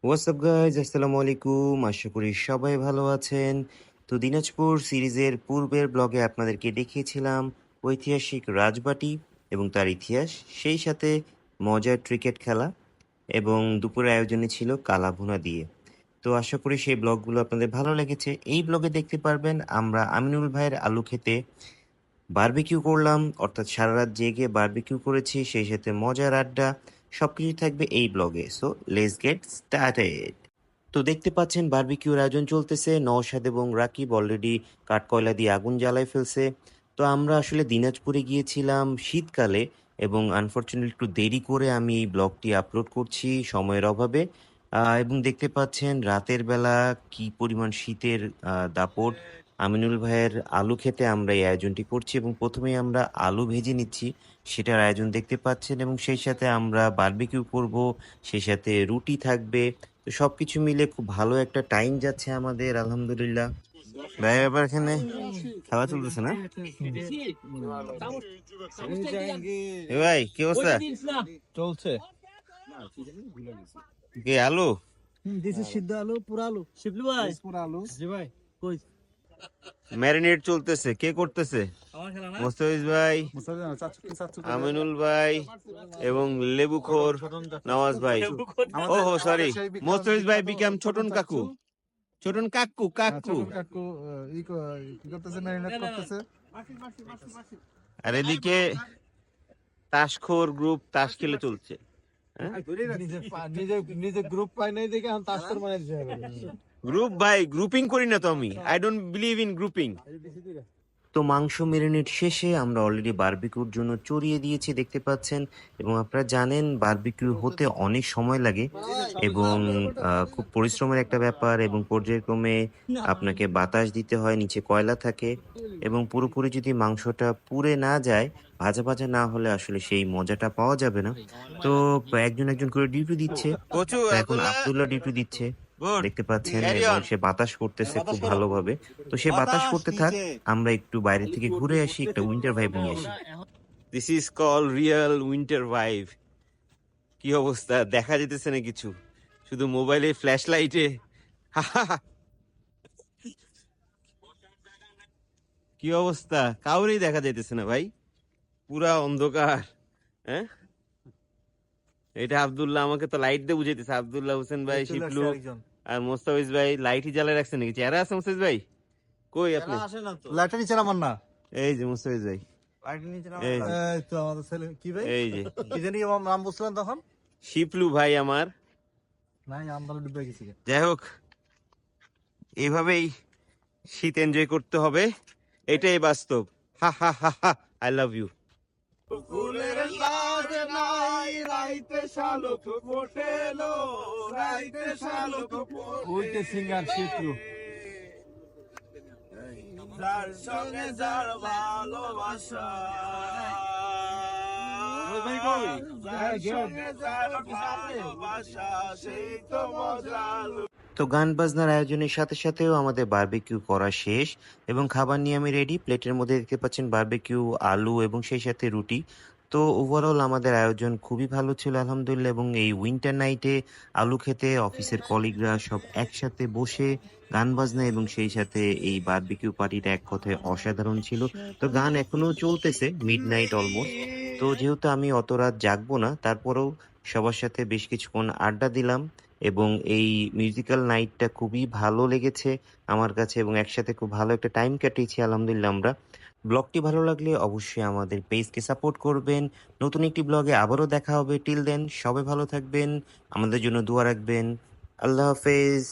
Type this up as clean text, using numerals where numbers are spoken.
WhatsApp guys, আসসালামু আলাইকুম। আশা করি সবাই ভালো আছেন। তো দিনাজপুর সিরিজের পূর্বের ব্লগে আপনাদেরকে দেখিয়েছিলাম ঐতিহাসিক রাজবাটি এবং তার ইতিহাস, সেই সাথে মজার ক্রিকেট খেলা এবং দুপুরের আয়োজনে ছিল কালাভুনা দিয়ে। তো আশা করি সেই ব্লগগুলো আপনাদের ভালো লেগেছে। এই ব্লগে দেখতে পারবেন আমরা আমিনুল ভাইয়ের আলু খেতে বারবিকিউ করলাম, অর্থাৎ সারা রাত জেগে বারবিকিউ করেছি, সেই সাথে মজার আড্ডা, সবকিছু থাকবে এই ব্লগে। So let's get started. তো দেখতে পাচ্ছেন বারবিকিউর আয়োজন চলতেছে। নওশাদ এবং রাকিব অলরেডি কাঠকয়লা দিয়ে আগুন জ্বালায় ফেলছে। তো আমরা আসলে দিনাজপুরে গিয়েছিলাম শীতকালে, এবং আনফরচুনেটলি একটু দেরি করে আমি এই ব্লগটি আপলোড করছি সময়ের অভাবে। এবং দেখতে পাচ্ছেন রাতের বেলা কি পরিমাণ শীতের দাপট। আমিনুল ভাইয়ের আলু খেতে আমরা এই আয়োজনটি করছি, এবং প্রথমেই আমরা আলু ভেজে নিচ্ছি, সেটার আয়োজন দেখতে পাচ্ছেন, এবং সেই সাথে আমরা বারবিকিউ করব, সেই সাথে রুটি থাকবে। তো সবকিছু মিলে খুব ভালো একটা টাইম যাচ্ছে আমাদের, আলহামদুলিল্লাহ। ভাই আবার এখানে খাওয়া চলতেছে না? এ ভাই কি অবস্থা? চলছে কি আলু? দিছে সিদ্ধ আলু, পুরা আলু, শিবলু ভাই, পুরা আলু। জি ভাই, কই ম্যারিনেট চলতেছে, কে করতেছে? মোস্তাফিজ ভাই, আমিনুল ভাই এবং লেবুখোর নওয়াজ ভাই। ওহো সরি, মোস্তাফিজ ভাই বিকাম ছোটন কাকু। ছোটন কাকু কাকু। কাকু কি করতেছে, ম্যারিনেট করতেছে। আর এদিকে তাসখোর গ্রুপ তাস খেলে চলছে। নিজে গ্রুপ পাই নাই দেখে এখন তাস্কর মানে দিতে হবে। গ্রুপ ভাই, গ্রুপিং করি না তো আমি। I don't believe in grouping. তো মাংস মেরিনেট শেষে আমরা অলরেডি বারবিকিউর জন্য চড়িয়ে দিয়েছি, দেখতে পাচ্ছেন। এবং আপনারা জানেন বারবিকিউ হতে অনেক সময় লাগে, এবং খুব পরিশ্রমের একটা ব্যাপার, এবং পর্যায়ক্রমে আপনাকে বাতাস দিতে হয়, নিচে কয়লা থাকে, এবং পুরোপুরি যদি মাংসটা পুড়ে না যায়, ভাজা ভাজা না হলে আসলে সেই মজাটা পাওয়া যাবে না। তো একজন একজন করে ডিউটি দিচ্ছে। তো এখন আব্দুল্লাহ ডিউটি দিচ্ছে, দেখতে পাচ্ছেন, এবং সে বাতাস করতেছে খুব ভালোভাবে। তো সে বাতাস করতে থাক, আমরা একটু বাইরে থেকে ঘুরে আসি, একটা উইন্টার ভাইব নিয়ে আসি। This is call real winter vibe. কি অবস্থা, দেখা যেতেছে না কিছু, শুধু মোবাইলে ফ্ল্যাশ লাইটে। কি অবস্থা, কাউরেই দেখা যাইতেছে না ভাই, পুরা অন্ধকার। হ্যাঁ, এটা আব্দুল্লাহ আমাকে তো লাইট দিয়ে বুঝাইতেছে। আব্দুল্লাহ হোসেন ভাই, শিপলু আর মোস্তাফিজ ভাই লাইটই জ্বালায় রাখছে নাকি? চেহারা আছে মোস্তাফিজ ভাই? কই আপনি? লাইটটা নিচে নামান না। এই যে মোস্তাফিজ ভাই, এই তো আমাদের ছেলে কি ভাই, এই যে কি জানি আমার নাম বুঝলেন তখন? শিপলু ভাই আমার। নাই, আমদালে ডুবে গেছি। যাই হোক, এইভাবেই শীত এনজয় করতে হবে, এটাই বাস্তব। হা হা হা হা, আই লাভ ইউ। ফুলের লাজ নাই রাইতে শালক ফোটেলো, রাইতে শালক ওইটা সিঙ্গার শিবলু। যার সঙ্গে যার ভালোবাসা, যার সঙ্গে যার ভালোবাসা, সেই তো মজা। তো গান বাজনার আয়োজনের সাথে সাথেও আমাদের বারবিকিউ করা শেষ, এবং খাবার নিয়ে আমি রেডি। প্লেটের মধ্যে দেখতে পাচ্ছেন বারবিকিউ, আলু এবং সেই সাথে রুটি। তো ওভারঅল আমাদের আয়োজন খুবই ভালো ছিল, আলহামদুলিল্লাহ। এবং এই উইন্টার নাইটে আলু খেতে অফিসের কলিগরা সব একসাথে বসে গান বাজনা, এবং সেই সাথে এই বারবিকিউ পার্টিটা এক কথায় অসাধারণ ছিল। তো গান এখনো চলতেছে, মিড নাইট অলমোস্ট। তো যেহেতু আমি অত রাত জাগবো না, তারপরেও সবার সাথে বেশ কিছুক্ষণ আড্ডা দিলাম, এবং এই মিউজিক্যাল নাইটটা খুবই ভালো লেগেছে আমার কাছে, এবং একসাথে খুব ভালো একটা টাইম কাটিয়েছি, আলহামদুলিল্লাহ আমরা। ব্লগটি ভালো লাগলে অবশ্যই আমাদের পেজকে সাপোর্ট করবেন। নতুন একটি ব্লগে আবারও দেখা হবে। টিল দেন সবাই ভালো থাকবেন, আমাদের জন্য দোয়া রাখবেন। আল্লাহ হাফেজ।